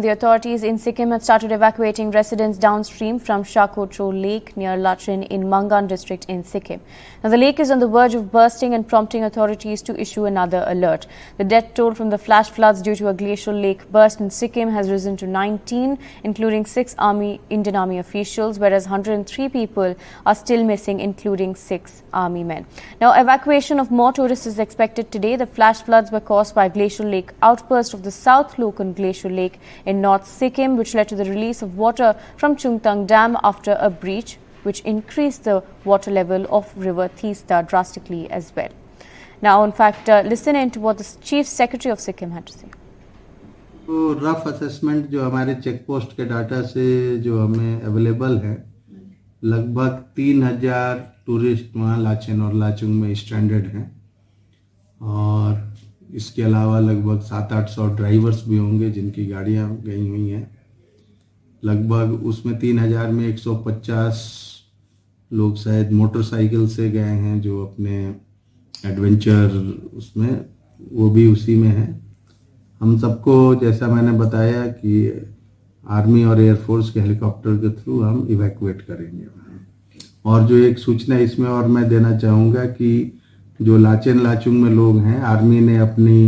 The authorities in Sikkim have started evacuating residents downstream from Shakocho Lake near Lachin in Mangan district in Sikkim. Now, the lake is on the verge of bursting and prompting authorities to issue another alert. The death toll from the flash floods due to a glacial lake burst in Sikkim has risen to 19, including 6 Indian Army officials, whereas 103 people are still missing, including 6 Army men. Now, evacuation of more tourists is expected today. The flash floods were caused by a glacial lake outburst of the South Lokan Glacial Lake in North Sikkim, which led to the release of water from Chungtung Dam after a breach, which increased the water level of River Teesta drastically as well. Now, in fact, listen in to what the Chief Secretary of Sikkim had to say. तो rough assessment जो हमारे check post के data से जो हमें available है, लगभग 3000 tourist वहाँ लाचेन और लाचुंग में स्ट्रैंडेड हैं और इसके अलावा लगभग 700-800 ड्राइवर्स भी होंगे जिनकी गाड़ियाँ गई हुई हैं। लगभग उसमें 3000 में 150 लोग शायद मोटरसाइकिल से गए हैं जो अपने एडवेंचर उसमें वो भी उसी में है। हम सबको जैसा मैंने बताया कि आर्मी और एयरफोर्स के हेलीकॉप्टर के थ्रू हम इवैक्यूएट करेंगे। और जो एक सूचना इसमें और मैं देना चाहूँगा कि जो लाचेन लाचुंग में लोग हैं, आर्मी ने अपनी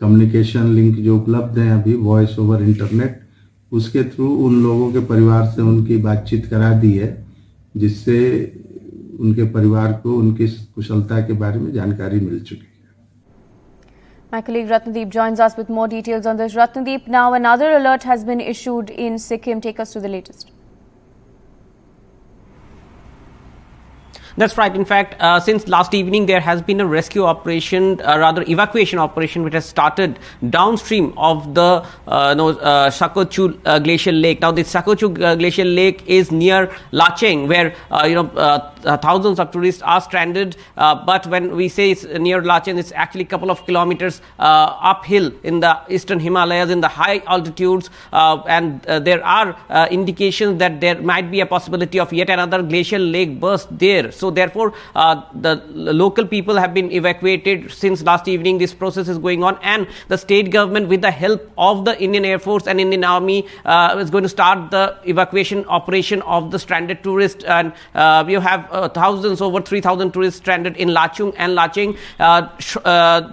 कम्युनिकेशन लिंक जो उपलब्ध हैं अभी वॉइस ओवर इंटरनेट, उसके थ्रू उन लोगों के परिवार से उनकी बातचीत करा दी है, जिससे उनके परिवार को उनकी कुशलता के बारे में जानकारी मिल चुकी है। My colleague Ratnadeep joins us with more details on this. Ratnadeep, now another alert has been issued in Sikkim. Take us to the latest. That's right. In fact, since last evening, there has been a rescue operation, rather evacuation operation, which has started downstream of the Shakochu Glacial Lake. Now, the Shakochu Glacial Lake is near Lacheng, where thousands of tourists are stranded. But when we say it's near Lacheng, it's actually a couple of kilometers uphill in the eastern Himalayas, in the high altitudes, and there are indications that there might be a possibility of yet another glacial lake burst there. So therefore, the local people have been evacuated since last evening. This process is going on, and the state government, with the help of the Indian Air Force and Indian Army, is going to start the evacuation operation of the stranded tourists. And we have thousands, over 3,000 tourists stranded in Lachung and Lacheng.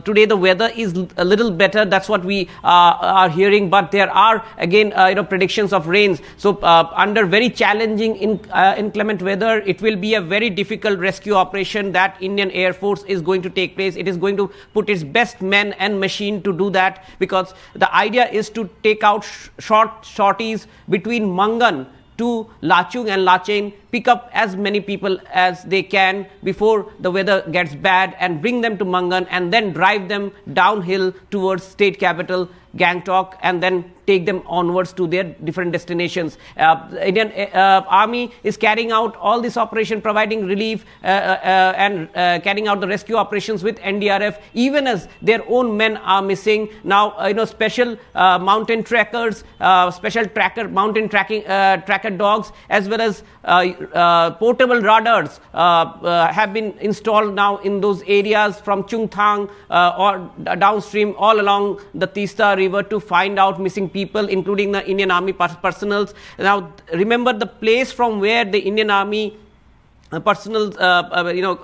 Today the weather is a little better. That's what we are hearing. But there are again, predictions of rains. So under very challenging inclement weather, it will be a very difficult rescue operation that Indian Air Force is going to take place. It is going to put its best men and machine to do that, because the idea is to take out sorties between Mangan to Lachung and Lacheng, pick up as many people as they can before the weather gets bad, and bring them to Mangan and then drive them downhill towards state capital Gangtok, and then take them onwards to their different destinations. Indian Army is carrying out all this operation, providing relief and carrying out the rescue operations with NDRF, even as their own men are missing. Now, special mountain trackers, special mountain tracker dogs, as well as portable radars have been installed now in those areas from Chungthang or downstream all along the Teesta River to find out missing people, including the Indian Army personnel. Now, remember the place from where the Indian Army personnel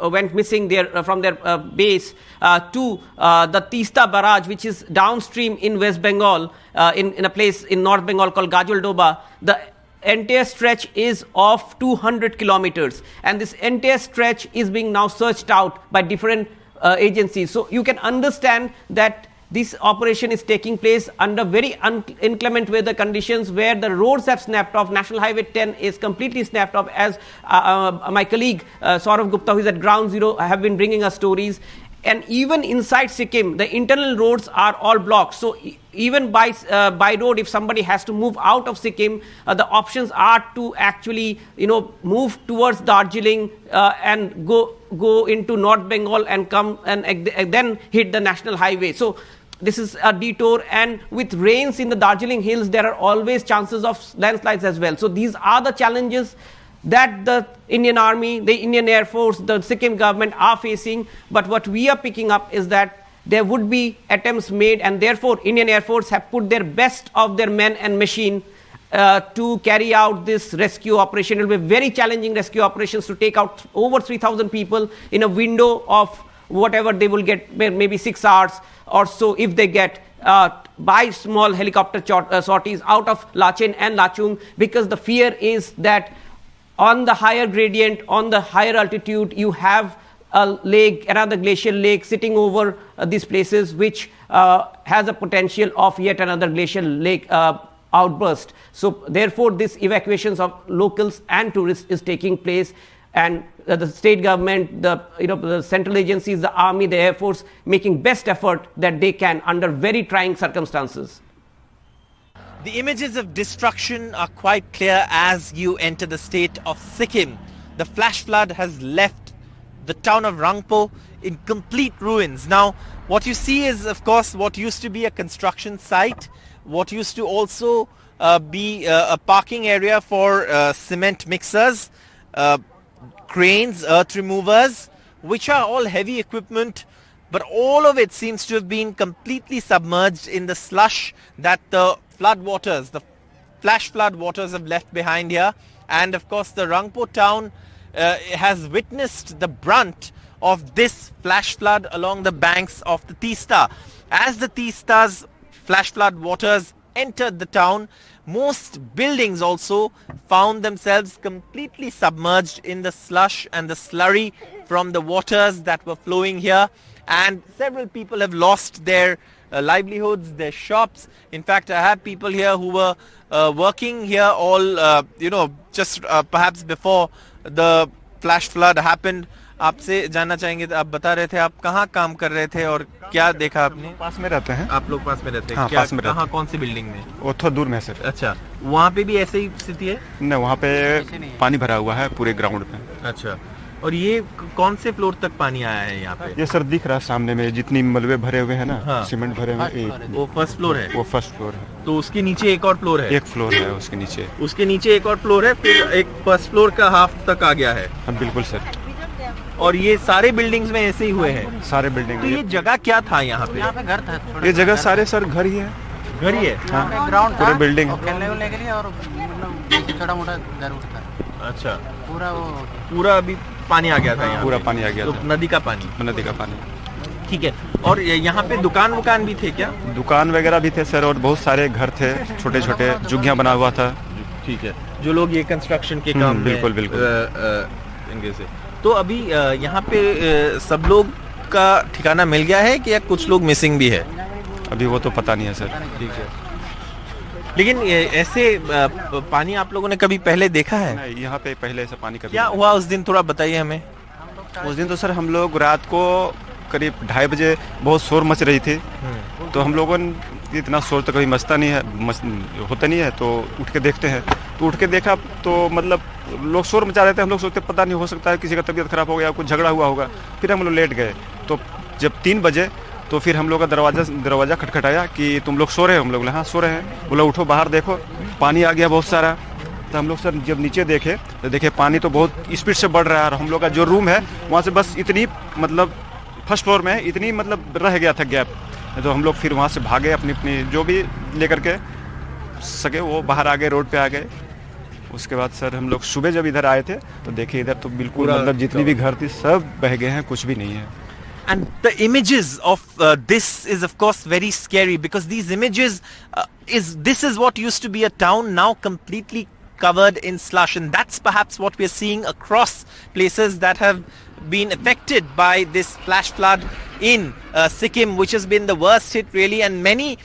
went missing there from their base to the Teesta barrage, which is downstream in West Bengal, in a place in North Bengal called Gajul Doba. The entire stretch is of 200 kilometers, and this entire stretch is being now searched out by different agencies. So you can understand that this operation is taking place under very inclement weather conditions, where the roads have snapped off. National Highway 10 is completely snapped off, as my colleague Saurav Gupta, who is at Ground Zero, have been bringing us stories. And even inside Sikkim, the internal roads are all blocked. So even by road, if somebody has to move out of Sikkim, the options are to actually move towards Darjeeling and go into North Bengal and come and then hit the national highway. So this is a detour, and with rains in the Darjeeling hills, there are always chances of landslides as well. So these are the challenges that the Indian Army, the Indian Air Force, the Sikkim government are facing. But what we are picking up is that there would be attempts made, and therefore Indian Air Force have put their best of their men and machine to carry out this rescue operation. It will be very challenging rescue operations to take out over 3,000 people in a window of whatever they will get, maybe 6 hours or so, if they get by small helicopter sorties out of Lachen and Lachung, because the fear is that on the higher gradient, on the higher altitude, you have a lake, another glacial lake sitting over these places, which has a potential of yet another glacial lake outburst. So therefore this evacuations of locals and tourists is taking place, and the state government, the central agencies, the army, the air force, making best effort that they can under very trying circumstances. The images of destruction are quite clear as you enter the state of Sikkim. The flash flood has left the town of Rangpo in complete ruins. Now, what you see is, of course, what used to be a construction site, what used to also be a parking area for cement mixers, cranes, earth removers, which are all heavy equipment, but all of it seems to have been completely submerged in the slush that the flood waters, the flash flood waters, have left behind here. And of course the Rangpo town has witnessed the brunt of this flash flood along the banks of the Teesta. As the Teesta's flash flood waters entered the town, most buildings also found themselves completely submerged in the slush and the slurry from the waters that were flowing here, and several people have lost their livelihoods, their shops. In fact, I have people here who were working here all, just perhaps before the flash flood happened. आपसे जानना चाहेंगे, आप बता रहे थे आप कहाँ काम कर रहे थे और क्या देखा आपने? पास में रहते हैं। आप लोग पास में रहते हैं? हाँ, क्या, पास में रहते हैं। कहाँ, कौन सी बिल्डिंग में? वो थोड़ा दूर में सर। अच्छा, वहाँ पे भी ऐसे ही स्थिति है? नहीं, वहाँ पे पानी भरा हुआ है पूरे ग्राउंड पे। अच्छा, और ये कौन से फ्लोर तक पानी आया है यहाँ पे? ये सर दिख रहा है सामने में, जितनी मलबे भरे हुए हैं ना, हाँ। सीमेंट भरे हुए, वो फर्स्ट फ्लोर है? वो फर्स्ट फ्लोर है। तो उसके नीचे एक और फ्लोर है? एक फ्लोर है उसके नीचे। उसके नीचे एक और फ्लोर है, फिर एक फर्स्ट फ्लोर का हाफ तक आ गया है? हाँ बिल्कुल सर। और ये सारे बिल्डिंग्स में ऐसे ही हुए हैं? सारे बिल्डिंग। तो ये जगह क्या था यहाँ पे? यहाँ पे घर था। ये जगह सारे सर घर ही है। घर ही है? हाँ, ग्राउंड पूरे बिल्डिंग है। खेलने वेलने के लिए, और मतलब छोटा मोटा घर उठता है। अच्छा, पूरा अभी पानी आ गया था यहाँ? पूरा पानी आ गया था। नदी का पानी? नदी का पानी। ठीक है। और यहाँ पे दुकान भी थे क्या? दुकान वगैरह भी थे सर, और बहुत सारे घर थे, छोटे छोटे झुग्गियाँ बना हुआ था। ठीक है, जो लोग ये कंस्ट्रक्शन के काम में बिल्कुल बिल्कुल इनके से। तो अभी यहाँ पे सब लोग का ठिकाना मिल गया है कि या कुछ लोग मिसिंग भी है? अभी वो तो पता नहीं है सर। ठीक है, लेकिन ऐसे पानी आप लोगों ने कभी पहले देखा है? नहीं, यहाँ पे पहले ऐसा पानी कभी। क्या हुआ उस दिन, थोड़ा बताइए हमें। उस दिन तो सर हम लोग रात को करीब 2:30 बजे बहुत शोर मच रही थी, तो हम लोगों ने इतना शोर तो कभी मचता नहीं है, होता नहीं है, तो उठ के देखते हैं। तो उठ के देखा तो मतलब लोग शोर मचा रहे थे। हम लोग सोचते पता नहीं, हो सकता है किसी का तबीयत खराब हो गया, कुछ झगड़ा हुआ होगा। फिर हम लोग लेट गए। तो जब 3 बजे तो फिर हम लोग का दरवाज़ा खटखटाया कि तुम लोग सो रहे हो? हम लोग बोले हाँ सो रहे हैं। बोला उठो बाहर देखो, पानी आ गया बहुत सारा। तो हम लोग सर जब नीचे देखे तो देखे पानी तो बहुत स्पीड से बढ़ रहा है, और हम लोग का जो रूम है वहाँ से बस इतनी मतलब फर्स्ट फ्लोर में इतनी मतलब रह गया था गैप। तो हम लोग फिर वहाँ से भागे, अपनी जो भी लेकर के सके वो बाहर आ गए, रोड पे आ गए। उसके बाद सर हम लोग सुबह जब इधर आए थे तो देखे इधर तो बिल्कुल मतलब जितनी भी घर थी सब बह गए हैं, कुछ भी नहीं है। And the images of this is of course very scary, because these images this is what used to be a town now completely covered in slush, and that's perhaps what we're seeing across places that have been affected by this flash flood in Sikkim, which has been the worst hit really, and many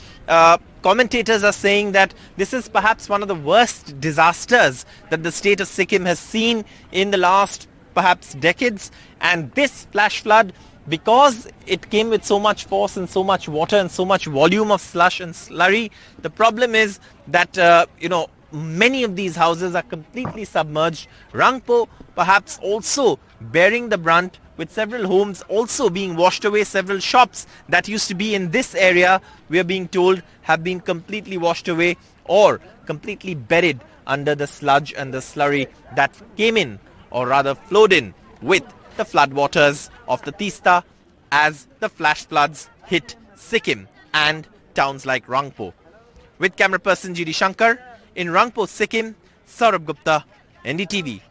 commentators are saying that this is perhaps one of the worst disasters that the state of Sikkim has seen in the last perhaps decades. And this flash flood, because it came with so much force and so much water and so much volume of slush and slurry, the problem is that many of these houses are completely submerged. Rangpo perhaps also bearing the brunt, with several homes also being washed away. Several shops that used to be in this area, we are being told, have been completely washed away or completely buried under the sludge and the slurry that came in, or rather flowed in with the floodwaters of the Teesta as the flash floods hit Sikkim and towns like Rangpo. With camera person GD Shankar, in Rangpo, Sikkim, Saurabh Gupta, NDTV.